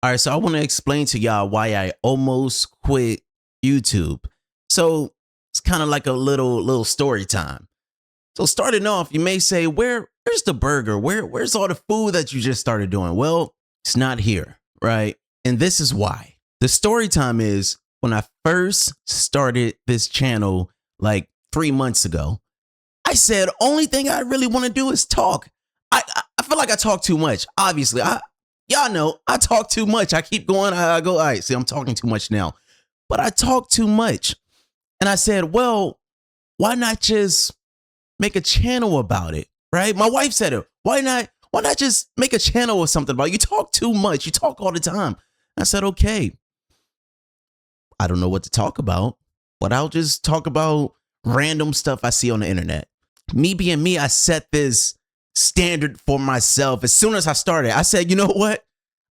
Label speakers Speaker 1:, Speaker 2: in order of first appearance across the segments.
Speaker 1: All right, so I want to explain to y'all why I almost quit YouTube. So it's kind of like a little story time. So starting off, you may say, where's the burger? Where's all the food that you just started doing? Well, it's not here, right? And this is why. The story time is when I first started this channel like 3 months ago, I said, only thing I really want to do is talk. I feel like I talk too much. Obviously, y'all know I talk too much. I keep going. I go, all right, see, I'm talking too much now. But I talk too much. And I said, well, why not just make a channel about it, right? My wife said it. Why not just make a channel or something about it? You talk too much. You talk all the time. I said, okay. I don't know what to talk about, but I'll just talk about random stuff I see on the internet. Me being me, I set this standard for myself. As soon as I started, I said, you know what?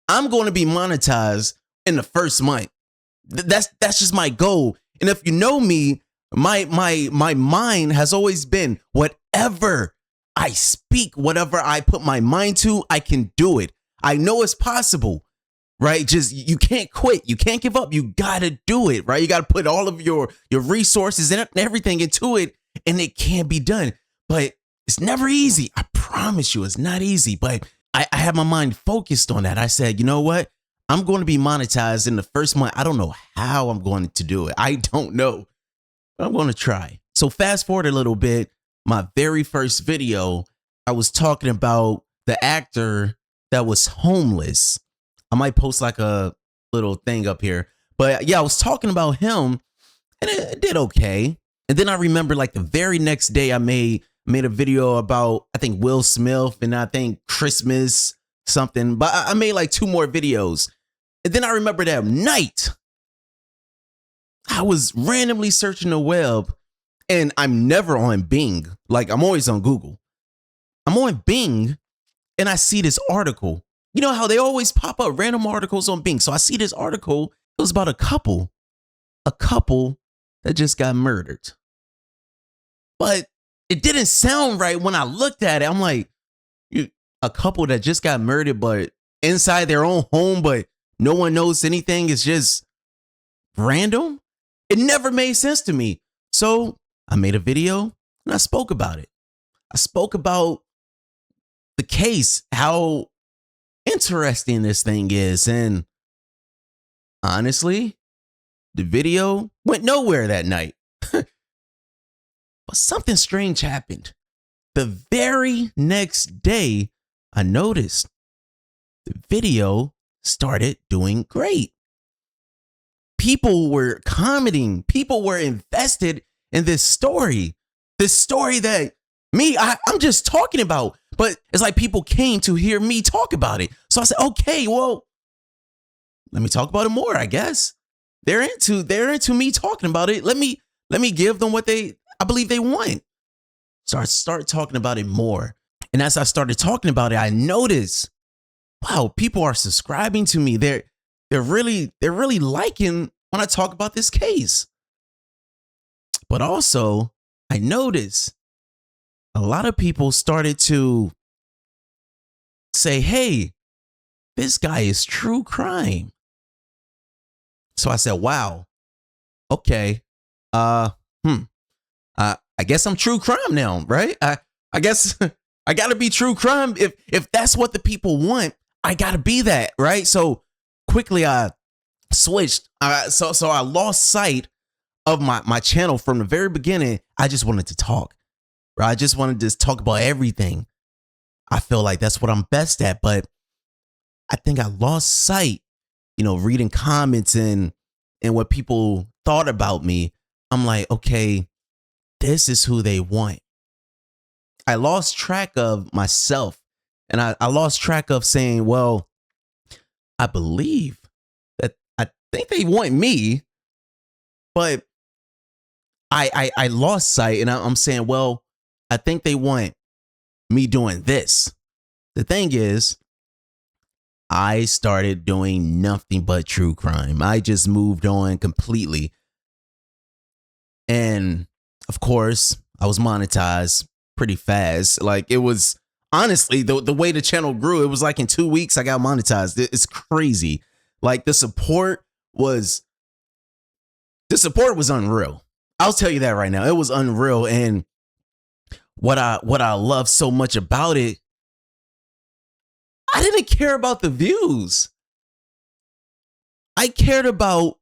Speaker 1: I'm going to be monetized in the first month. That's just my goal. And if you know me, my mind has always been whatever I speak, whatever I put my mind to, I can do it. I know it's possible, right? Just, you can't quit. You can't give up. You got to do it, right? You got to put all of your resources and everything into it, and it can be done. But it's never easy. I promise you, it's not easy. But I have my mind focused on that. I said, you know what? I'm going to be monetized in the first month. I don't know how I'm going to do it. I don't know. But I'm going to try. So fast forward a little bit. My very first video, I was talking about the actor that was homeless. I might post like a little thing up here. But yeah, I was talking about him, and it did okay. And then I remember like the very next day I made a video about, I think, Will Smith and I think Christmas something. But I made like 2 more videos. And then I remember that night I was randomly searching the web, and I'm never on Bing. Like, I'm always on Google. I'm on Bing, and I see this article. You know how they always pop up random articles on Bing. So I see this article. It was about a couple that just got murdered. But it didn't sound right when I looked at it. I'm like, a couple that just got murdered, but inside their own home, but no one knows anything. It's just random. It never made sense to me. So I made a video and I spoke about it. I spoke about the case, how interesting this thing is. And honestly, the video went nowhere that night. But something strange happened. The very next day, I noticed the video started doing great. People were commenting. People were invested in this story. This story that I'm just talking about. But it's like people came to hear me talk about it. So I said, okay, well, let me talk about it more, I guess. They're into me talking about it. Let me give them what I believe they want. So I started talking about it more. And as I started talking about it, I noticed, wow, people are subscribing to me. They're really liking when I talk about this case. But also, I noticed a lot of people started to say, hey, this guy is true crime. So I said, wow, okay, I guess I'm true crime now, right? I guess I gotta be true crime. If that's what the people want, I gotta be that, right? So quickly I switched. So I lost sight of my channel from the very beginning. I just wanted to talk, right? I just wanted to talk about everything. I feel like that's what I'm best at, but I think I lost sight, reading comments and what people thought about me. I'm like, okay, this is who they want. I lost track of myself, and I lost track of saying, well, I believe that I think they want me, but I lost sight, and I'm saying, well, I think they want me doing this. The thing is, I started doing nothing but true crime. I just moved on completely. And of course, I was monetized pretty fast. Like, it was honestly the way the channel grew, it was like in 2 weeks I got monetized. It's crazy. Like the support was unreal. I'll tell you that right now. It was unreal. And what I love so much about it, I didn't care about the views. I cared about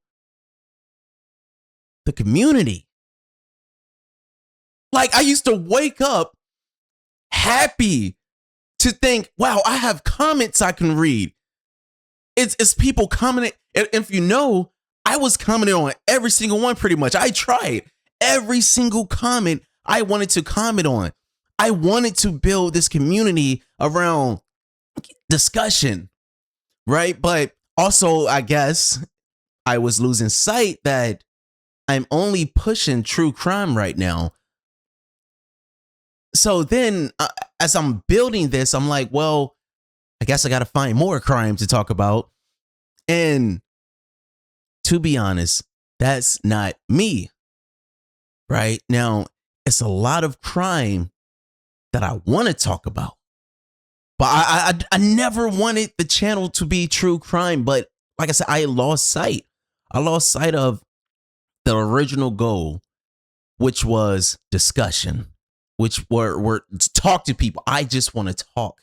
Speaker 1: the community. Like I used to wake up happy to think, wow, I have comments I can read. It's people commenting. And if you know, I was commenting on every single one pretty much. I tried every single comment I wanted to comment on. I wanted to build this community around discussion, right? But also, I guess I was losing sight that I'm only pushing true crime right now. So then as I'm building this, I'm like, well, I guess I got to find more crime to talk about. And to be honest, that's not me. Right now, it's a lot of crime that I want to talk about. But I never wanted the channel to be true crime. But like I said, I lost sight. I lost sight of the original goal, which was discussion, which were to talk to people. I just want to talk.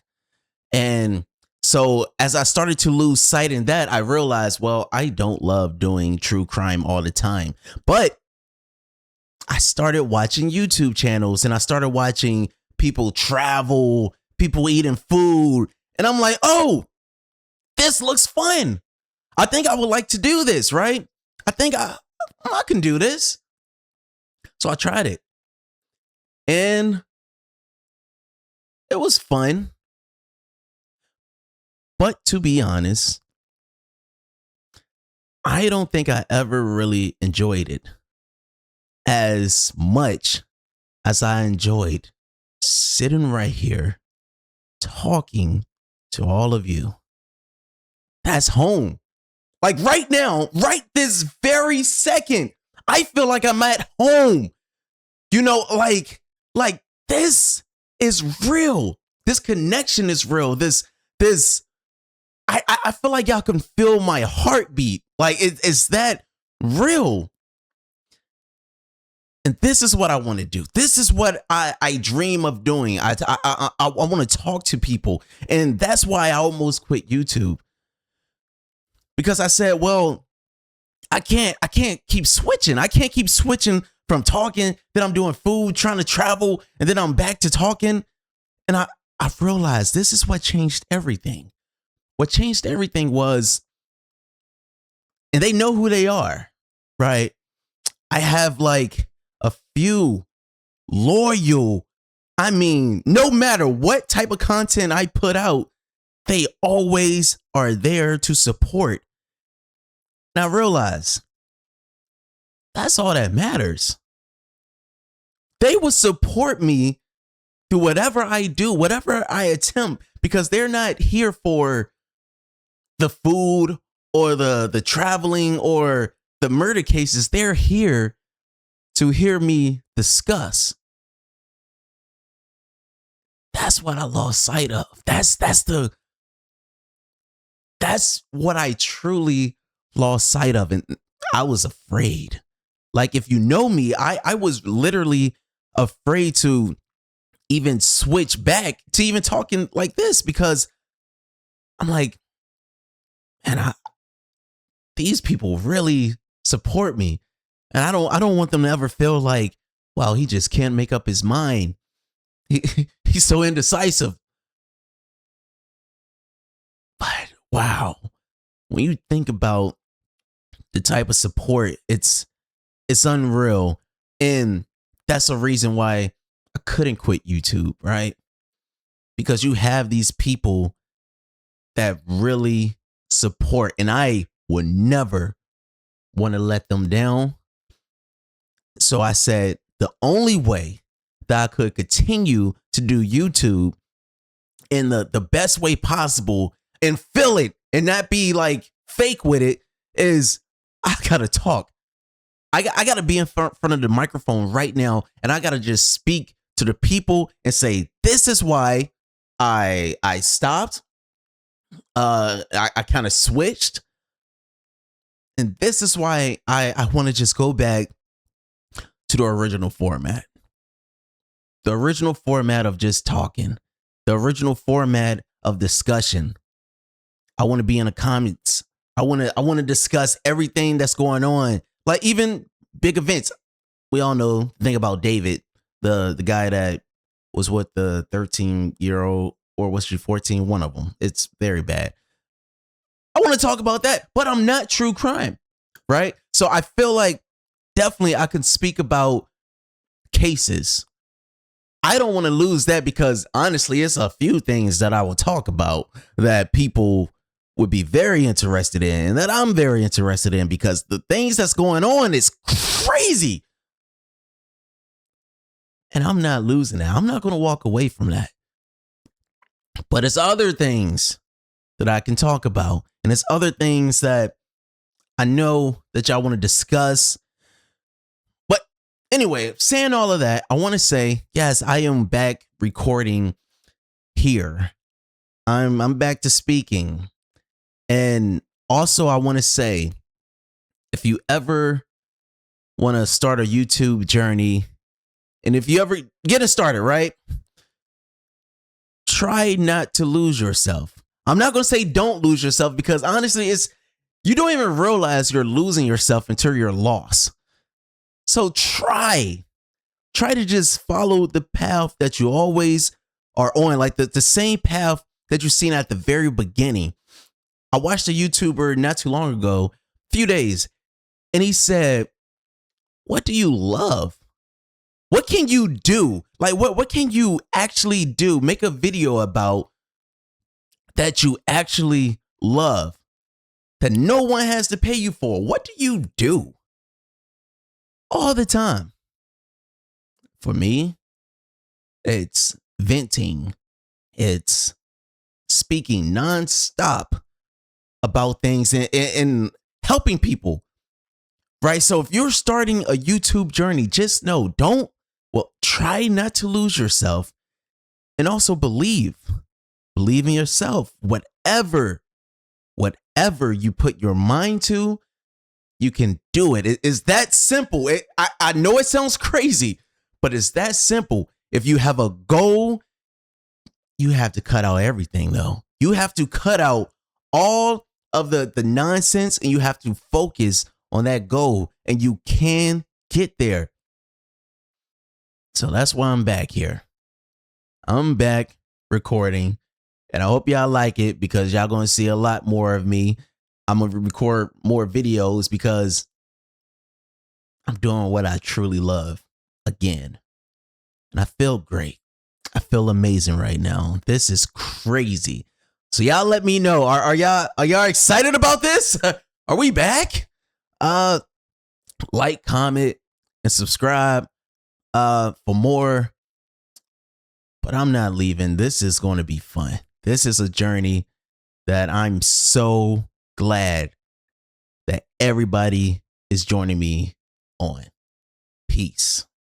Speaker 1: And so as I started to lose sight in that, I realized, well, I don't love doing true crime all the time. But I started watching YouTube channels and I started watching people travel, people eating food. And I'm like, oh, this looks fun. I think I would like to do this, right? I think I can do this. So I tried it. And it was fun. But to be honest, I don't think I ever really enjoyed it as much as I enjoyed sitting right here talking to all of you. That's home. Like right now, right this very second, I feel like I'm at home. You know, like this is real. This connection is real. I feel like y'all can feel my heartbeat. Like it's that real. And this is what I want to do. This is what I dream of doing. I want to talk to people. And that's why I almost quit YouTube. Because I said, well, I can't keep switching. I can't keep switching from talking, then I'm doing food, trying to travel, and then I'm back to talking. And I've realized this is what changed everything. What changed everything was, and they know who they are, right? I have like a few loyal, I mean, no matter what type of content I put out, they always are there to support. Now realize, that's all that matters. They will support me through whatever I do, whatever I attempt, because they're not here for the food or the traveling or the murder cases. They're here to hear me discuss. That's what I lost sight of. That's what I truly lost sight of. And I was afraid. Like, if you know me, I was literally afraid to even switch back to even talking like this, because I'm like, man, these people really support me. And I don't want them to ever feel like, well, he just can't make up his mind. He's so indecisive. But wow, when you think about the type of support, it's unreal. And that's a reason why I couldn't quit YouTube, right? Because you have these people that really support, and I would never want to let them down. So I said the only way that I could continue to do YouTube in the best way possible and feel it and not be like fake with it is I gotta talk. I gotta be in front of the microphone right now, and I gotta just speak to the people and say, this is why I stopped. I kind of switched. And this is why I want to just go back to the original format. The original format of just talking. The original format of discussion. I want to be in the comments. I want to discuss everything that's going on. Like even big events. We all know the thing about David, the guy that was with the 13-year-old, or was she 14? One of them. It's very bad. I want to talk about that, but I'm not true crime, right? So I feel like definitely I can speak about cases. I don't want to lose that because honestly, it's a few things that I will talk about that people would be very interested in and that I'm very interested in because the things that's going on is crazy. And I'm not losing that. I'm not going to walk away from that. But it's other things that I can talk about. And it's other things that I know that y'all want to discuss. But anyway, saying all of that, I want to say, yes, I am back recording here. I'm back to speaking. And also I want to say, if you ever want to start a YouTube journey, and if you ever get it started, right? Try not to lose yourself. I'm not going to say don't lose yourself because honestly, you don't even realize you're losing yourself until you're lost. So try to just follow the path that you always are on, like the same path that you've seen at the very beginning. I watched a YouTuber not too long ago, few days, and he said, what do you love? What can you do? Like, what can you actually do? Make a video about that you actually love, that no one has to pay you for. What do you do? All the time. For me, it's venting. It's speaking nonstop about things and helping people. Right? So if you're starting a YouTube journey, just know, try not to lose yourself and also believe in yourself. Whatever you put your mind to, you can do it. It is that simple. I know it sounds crazy, but it's that simple. If you have a goal, you have to cut out everything though. You have to cut out all of the nonsense and you have to focus on that goal and you can get there. So that's why I'm back here. I'm back recording and I hope y'all like it because y'all going to see a lot more of me. I'm going to record more videos because I'm doing what I truly love again. And I feel great. I feel amazing right now. This is crazy. So y'all let me know. Are y'all excited about this? Are we back? Like, comment, and subscribe for more. But I'm not leaving. This is going to be fun. This is a journey that I'm so glad that everybody is joining me on. Peace.